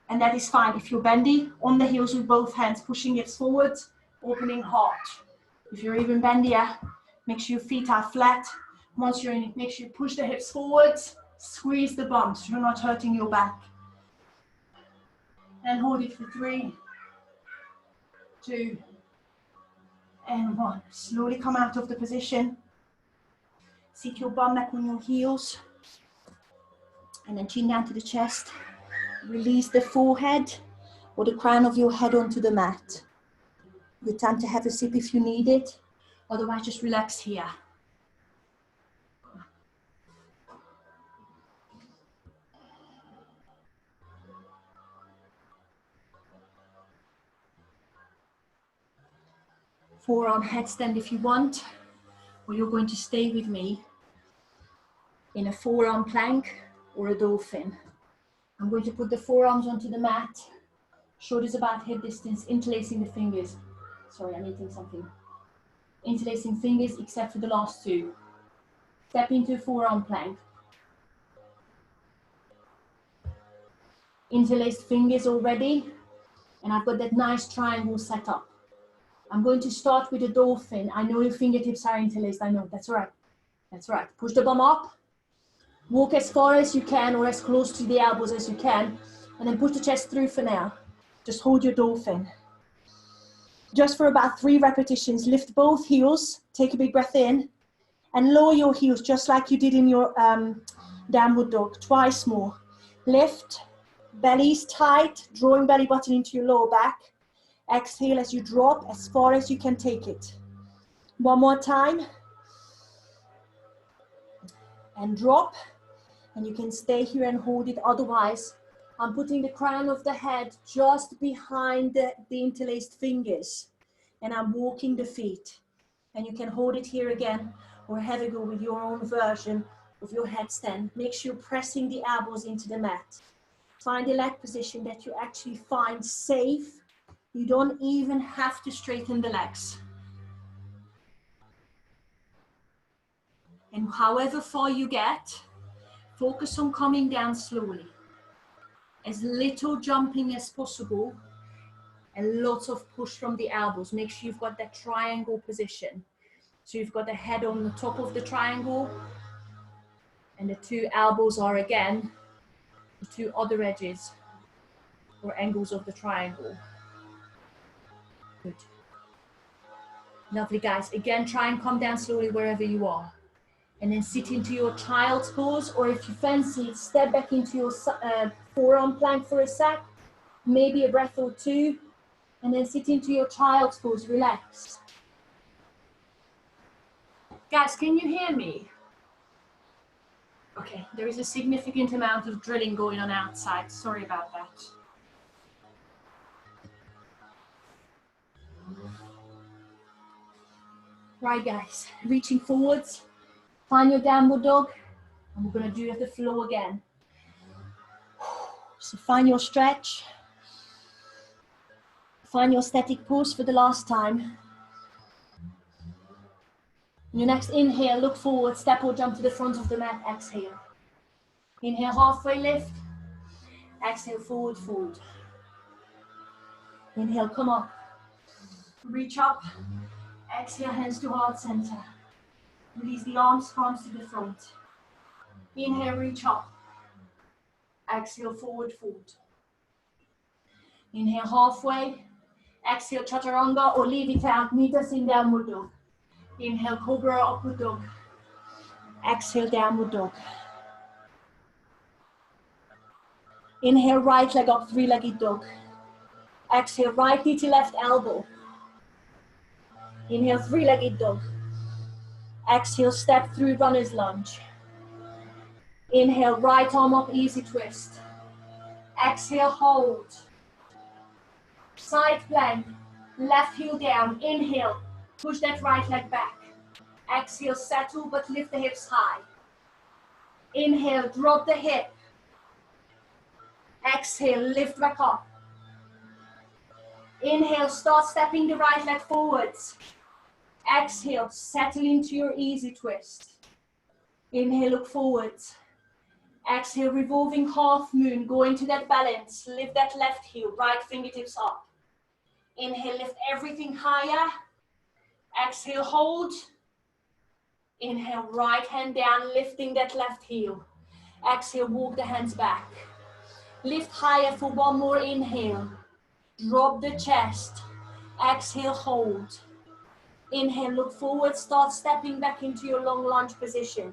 and that is fine. If you're bendy, on the heels with both hands, pushing hips forwards, opening heart. If you're even bendier, make sure your feet are flat. Once you're in it, make sure you push the hips forwards, squeeze the bum so you're not hurting your back. And hold it for 3, 2, and 1. Slowly come out of the position. Seat your bum back on your heels. And then chin down to the chest. Release the forehead or the crown of your head onto the mat. Good time to have a sip if you need it. Otherwise, just relax here. Forearm headstand if you want, or you're going to stay with me in a forearm plank or a dolphin. I'm going to put the forearms onto the mat, shoulders about hip distance, interlacing the fingers. Sorry, I'm eating something. Interlacing fingers except for the last 2. Step into a forearm plank. Interlaced fingers already, and I've got that nice triangle set up. I'm going to start with a dolphin. I know your fingertips are interlaced. I know, that's right. That's right. Push the bum up. Walk as far as you can or as close to the elbows as you can. And then push the chest through for now. Just hold your dolphin. Just for about 3 repetitions, lift both heels. Take a big breath in. And lower your heels just like you did in your downward dog. Twice more. Lift. Belly's tight. Drawing belly button into your lower back. Exhale as you drop as far as you can take it. One more time. And drop. And you can stay here and hold it. Otherwise, I'm putting the crown of the head just behind the interlaced fingers. And I'm walking the feet. And you can hold it here again or have a go with your own version of your headstand. Make sure you're pressing the elbows into the mat. Find a leg position that you actually find safe. You don't even have to straighten the legs. And however far you get, focus on coming down slowly. As little jumping as possible and lots of push from the elbows. Make sure you've got that triangle position. So you've got the head on the top of the triangle and the 2 elbows are again the 2 other edges or angles of the triangle. Good. Lovely, guys. Again, try and come down slowly wherever you are. And then sit into your child's pose, or if you fancy it, step back into your forearm plank for a sec, maybe a breath or 2, and then sit into your child's pose, relax. Guys, can you hear me? Okay, there is a significant amount of drilling going on outside. Sorry about that. Right, guys, reaching forwards. Find your downward dog, and we're going to do the flow again. So find your stretch. Find your static pose for the last time. On your next inhale, look forward, step or jump to the front of the mat, exhale. Inhale, halfway lift. Exhale, forward, fold. Inhale, come up. Reach up. Exhale, hands to heart center. Release the arms, palms to the front. Inhale, reach up. Exhale, forward fold. Inhale, halfway. Exhale, chaturanga or leave it out. Meet us in downward dog. Inhale, cobra, upward dog. Exhale, downward dog. Inhale, right leg up, 3-legged dog. Exhale, right knee to left elbow. Inhale, 3-legged dog. Exhale, step through runner's lunge. Inhale, right arm up, easy twist. Exhale, hold. Side plank, left heel down. Inhale, push that right leg back. Exhale, settle, but lift the hips high. Inhale, drop the hip. Exhale, lift back up. Inhale, start stepping the right leg forwards. Exhale, settle into your easy twist. Inhale, look forwards. Exhale, revolving half moon, go into that balance. Lift that left heel, right fingertips up. Inhale, lift everything higher. Exhale, hold. Inhale, right hand down, lifting that left heel. Exhale, walk the hands back. Lift higher for 1 more inhale. Drop the chest. Exhale, hold. Inhale, look forward, start stepping back into your long lunge position.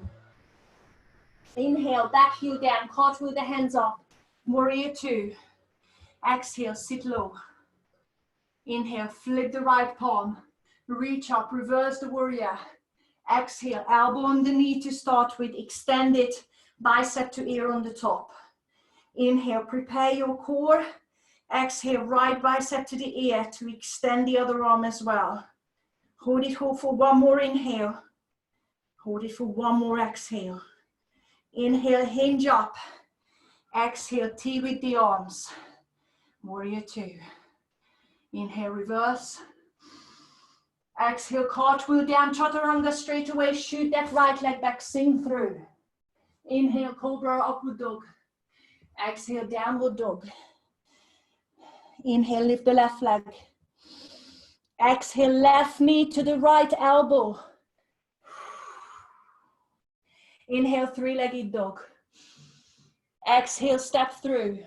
Inhale, back heel down, cartwheel the hands up. Warrior 2. Exhale, sit low. Inhale, flip the right palm. Reach up, reverse the warrior. Exhale, elbow on the knee to start with. Extend it, bicep to ear on the top. Inhale, prepare your core. Exhale, right bicep to the ear to extend the other arm as well. Hold it whole for 1 more inhale. Hold it for 1 more exhale. Inhale, hinge up. Exhale, T with the arms. Warrior 2. Inhale, reverse. Exhale, cartwheel down, chaturanga straight away. Shoot that right leg back, sink through. Inhale, cobra, upward dog. Exhale, downward dog. Inhale, lift the left leg. Exhale, left knee to the right elbow. Inhale, three-legged dog. Exhale, step through.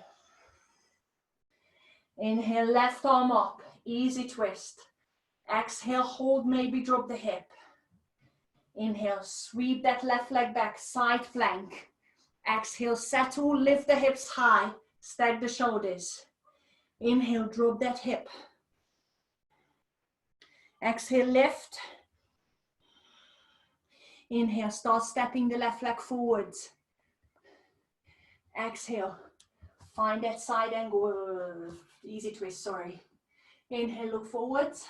Inhale, left arm up, easy twist. Exhale, hold, maybe drop the hip. Inhale, sweep that left leg back, side plank. Exhale, settle, lift the hips high, stack the shoulders. Inhale, drop that hip. Exhale, lift. Inhale, start stepping the left leg forwards. Exhale, find that side angle, easy twist, sorry. Inhale, look forwards.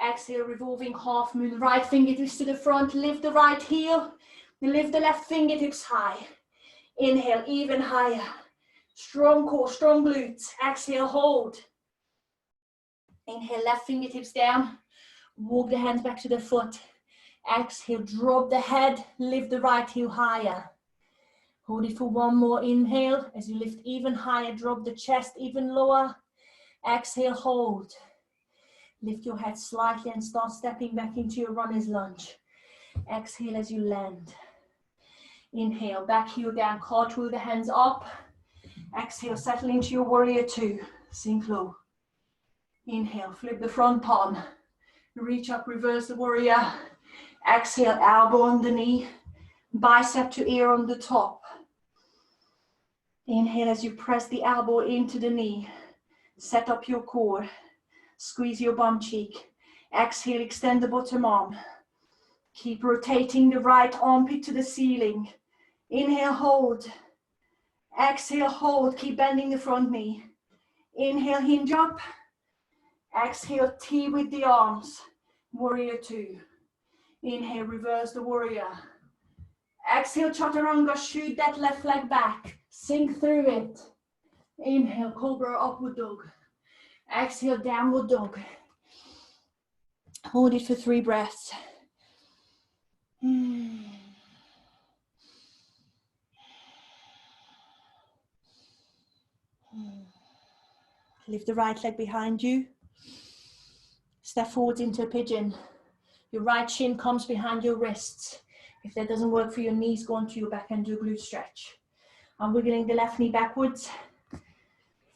Exhale, revolving half moon, right fingertips to the front, lift the right heel, lift the left fingertips high. Inhale, even higher. Strong core, strong glutes. Exhale, hold. Inhale, left fingertips down. Walk the hands back to the foot. Exhale, drop the head, lift the right heel higher. Hold it for one more inhale. As you lift even higher, drop the chest even lower. Exhale, hold. Lift your head slightly and start stepping back into your runner's lunge. Exhale as you land. Inhale, back heel down, cartwheel the hands up. Exhale, settle into your warrior two. Sink low. Inhale, flip the front palm. Reach up, reverse the warrior. Exhale, elbow on the knee. Bicep to ear on the top. Inhale as you press the elbow into the knee. Set up your core. Squeeze your bum cheek. Exhale, extend the bottom arm. Keep rotating the right armpit to the ceiling. Inhale, hold. Exhale, hold. Keep bending the front knee. Inhale, hinge up. Exhale, T with the arms. Warrior two. Inhale, reverse the warrior. Exhale, chaturanga, shoot that left leg back. Sink through it. Inhale, cobra, upward dog. Exhale, downward dog. Hold it for 3 breaths. Lift the right leg behind you. Step forward into a pigeon. Your right shin comes behind your wrists. If that doesn't work for your knees, go onto your back and do a glute stretch. I'm wiggling the left knee backwards,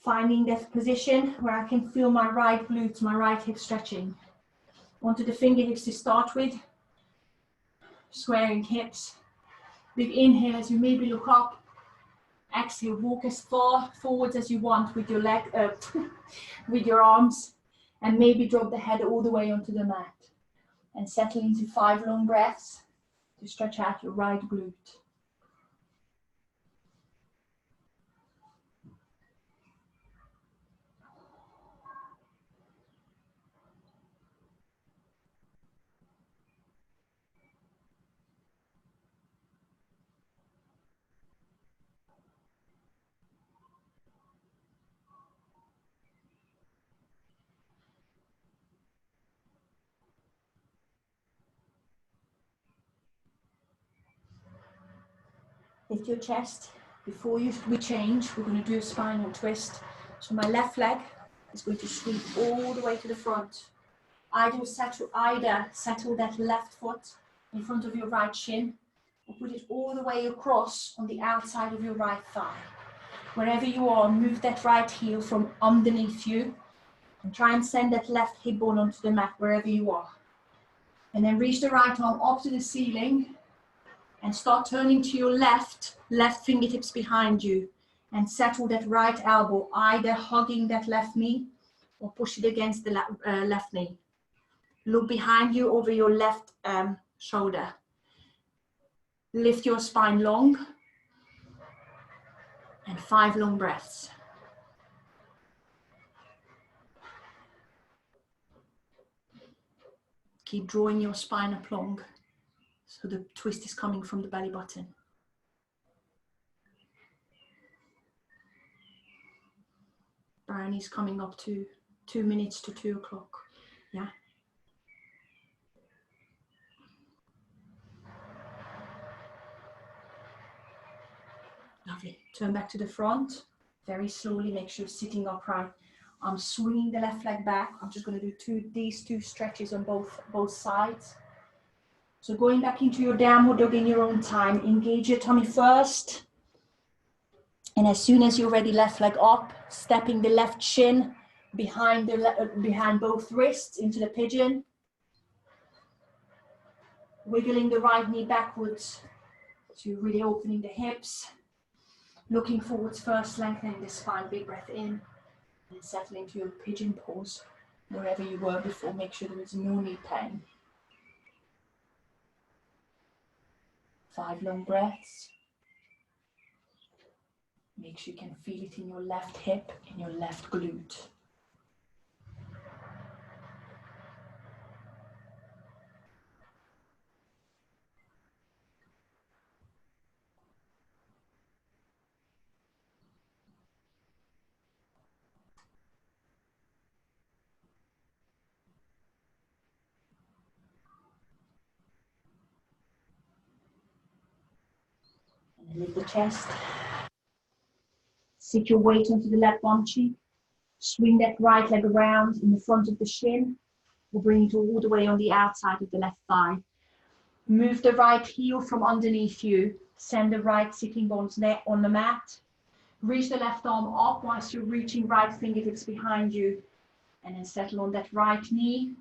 finding that position where I can feel my right glutes, my right hip stretching. Onto the fingertips to start with. Squaring hips. Big inhale as you maybe look up. Exhale, walk as far forwards as you want with your leg, with your arms, and maybe drop the head all the way onto the mat. And settle into 5 long breaths to stretch out your right glute. Lift your chest. Before we change, we're going to do a spinal twist. So my left leg is going to sweep all the way to the front. Either settle that left foot in front of your right shin, or put it all the way across on the outside of your right thigh. Wherever you are, move that right heel from underneath you and try and send that left hip bone onto the mat wherever you are. And then reach the right arm up to the ceiling and start turning to your left fingertips behind you, and settle that right elbow, either hugging that left knee or push it against the left knee. Look behind you over your left shoulder. Lift your spine long, and 5 long breaths. Keep drawing your spine up long, so the twist is coming from the belly button. Brownie's coming up to 2 minutes to 2 o'clock. Yeah. Lovely. Turn back to the front. Very slowly, make sure you're sitting upright. I'm swinging the left leg back. I'm just going to do these two stretches on both sides. So going back into your downward dog in your own time, engage your tummy first. And as soon as you're ready, left leg up, stepping the left shin behind both wrists into the pigeon. Wiggling the right knee backwards. So you're really opening the hips. Looking forwards first, lengthening the spine, big breath in. And settling to your pigeon pose, wherever you were before. Make sure there is no knee pain. 5 long breaths. Make sure you can feel it in your left hip, in your left glute. And lift the chest. Sit your weight onto the left bum cheek. Swing that right leg around in the front of the shin. We'll bring it all the way on the outside of the left thigh. Move the right heel from underneath you. Send the right sitting bones on the mat. Reach the left arm up whilst you're reaching right fingertips behind you. And then settle on that right knee.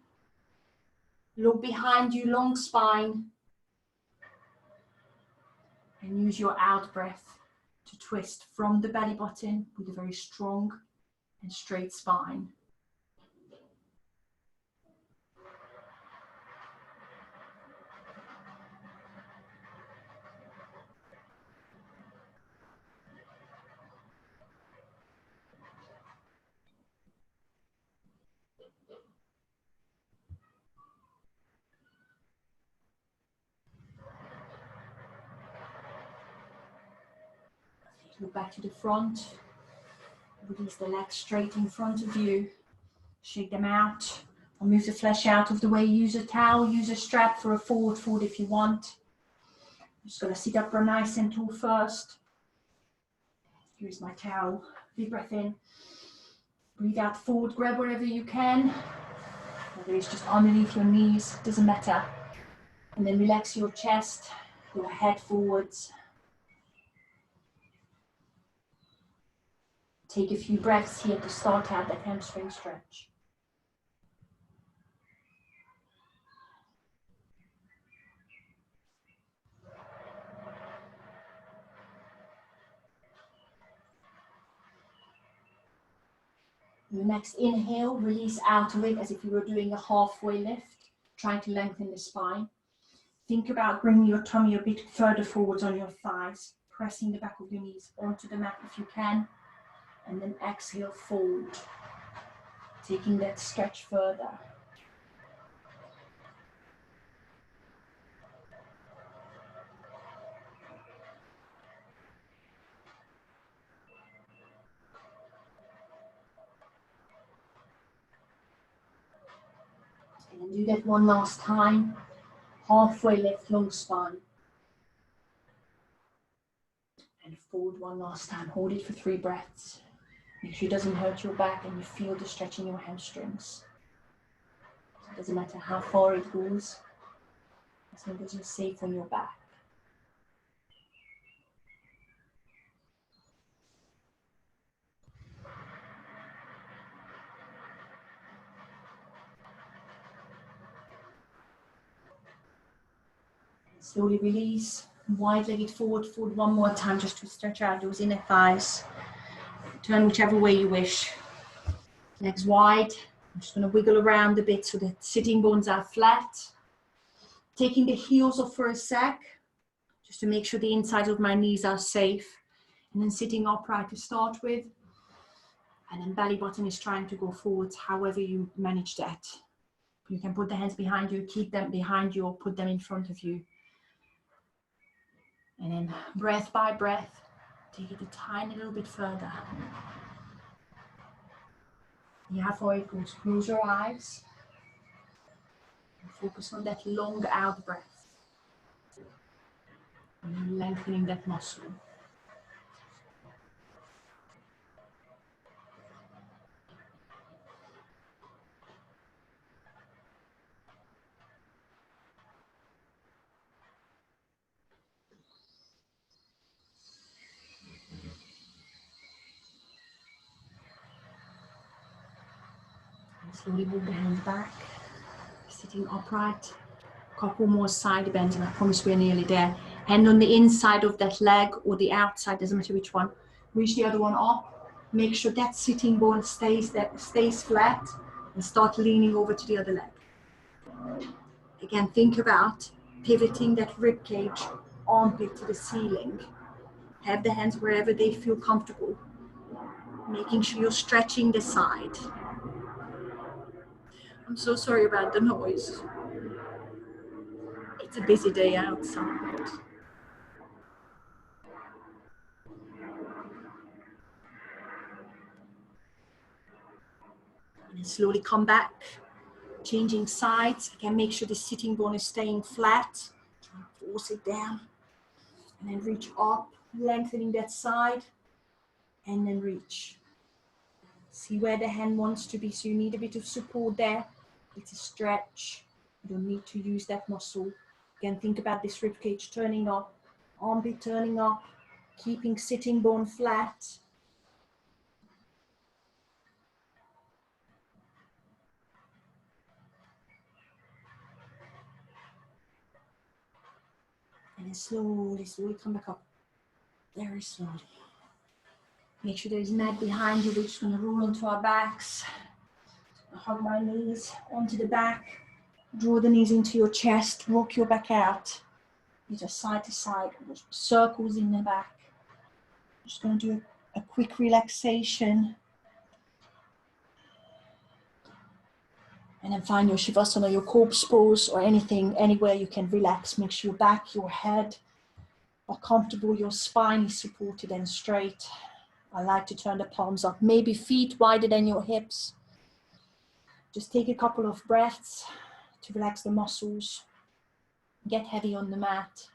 Look behind you, long spine. And use your out breath to twist from the belly button with a very strong and straight spine. Look back to the front. Release the legs straight in front of you. Shake them out. Or move the flesh out of the way. Use a towel, use a strap for a forward fold if you want. I'm just going to sit up nice and tall first. Here's my towel. Big breath in. Breathe out forward, grab wherever you can. Whether it's just underneath your knees, doesn't matter. And then relax your chest, your head forwards. Take a few breaths here to start out that hamstring stretch. Your next inhale, release out of it as if you were doing a halfway lift, trying to lengthen the spine. Think about bringing your tummy a bit further forwards on your thighs, pressing the back of your knees onto the mat if you can, and then exhale, fold, taking that stretch further. And do that one last time. Halfway lift, long spine. And forward one last time. Hold it for 3 breaths. Make sure it doesn't hurt your back and you feel the stretch in your hamstrings. It doesn't matter how far it goes, as long as you're safe on your back. Slowly release, wide-legged forward fold one more time just to stretch out those inner thighs. Turn whichever way you wish. Legs wide. I'm just going to wiggle around a bit so the sitting bones are flat. Taking the heels off for a sec, just to make sure the insides of my knees are safe. And then sitting upright to start with. And then belly button is trying to go forwards, however you manage that. You can put the hands behind you, keep them behind you, or put them in front of you. And then breath by breath, take it a tiny little bit further. Yeah, for it goes. Close your eyes. And focus on that long out breath. And lengthening that muscle. Slowly move the hands back, sitting upright. Couple more side bends, and I promise we're nearly there. Hand on the inside of that leg or the outside, doesn't matter which one. Reach the other one up. Make sure that sitting bone stays flat, and start leaning over to the other leg. Again, think about pivoting that rib cage, armpit to the ceiling. Have the hands wherever they feel comfortable. Making sure you're stretching the side. I'm so sorry about the noise. It's a busy day outside. And slowly come back, changing sides. Again, make sure the sitting bone is staying flat. Force it down. And then reach up, lengthening that side. And then reach. See where the hand wants to be. So you need a bit of support there. It's a stretch. You don't need to use that muscle. Again, think about this rib cage turning up, armpit turning up, keeping sitting bone flat. And then slowly, slowly come back up. Very slowly. Make sure there's mat behind you. We're just going to roll onto our backs. Hug my knees onto the back. Draw the knees into your chest. Rock your back out. You just side to side. Circles in the back. Just going to do a quick relaxation. And then find your Shavasana, your corpse pose, or anything, anywhere you can relax. Make sure your back, your head are comfortable. Your spine is supported and straight. I like to turn the palms up. Maybe feet wider than your hips. Just take a couple of breaths to relax the muscles. Get heavy on the mat.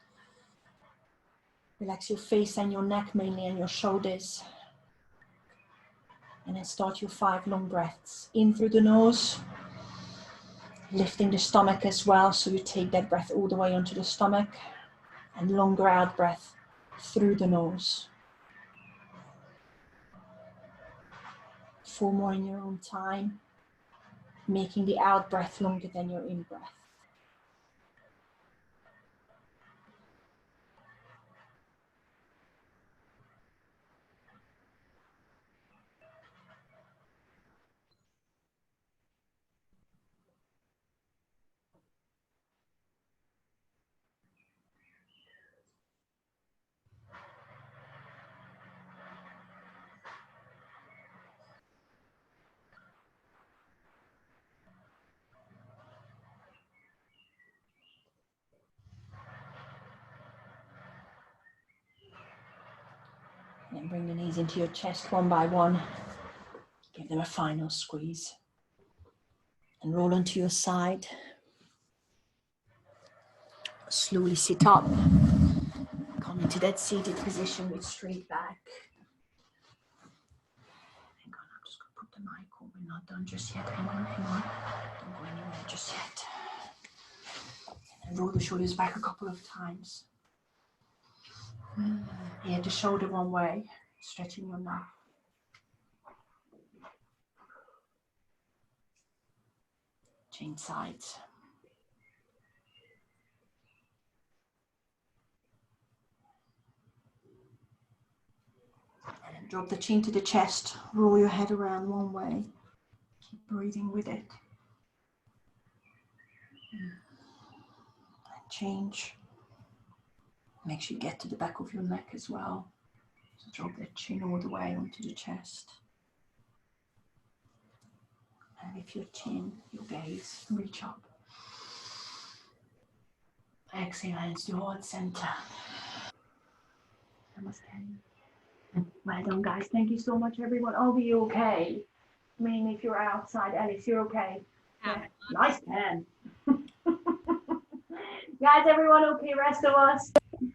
Relax your face and your neck mainly, and your shoulders. And then start your 5 long breaths. In through the nose. Lifting the stomach as well, so you take that breath all the way onto the stomach. And longer out breath through the nose. 4 more in your own time. Making the out breath longer than your in breath. And then bring the knees into your chest one by one. Give them a final squeeze. And roll onto your side. Slowly sit up. Come into that seated position with straight back. Hang on, I'm just going to put the mic on. We're not done just yet. Hang on, hang on. Don't go anywhere just yet. And roll the shoulders back a couple of times. Yeah, the shoulder one way. Stretching your neck. Change sides. And then drop the chin to the chest. Roll your head around one way. Keep breathing with it. And change. Make sure you get to the back of your neck as well. So drop that chin all the way onto the chest. And lift your chin, your gaze, reach up. Exhale, hands to heart center. Namaste. Well done, guys. Thank you so much, everyone. Are we okay? I mean, if you're outside, Alice, you're okay? Yeah. Nice pen. Guys, everyone okay? Rest of us.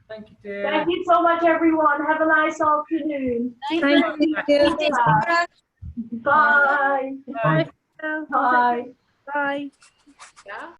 Thank you, dear. Thank you so much, everyone. Have a nice afternoon. Thank you. Bye. Bye. Bye. Bye. Bye. Bye. Yeah.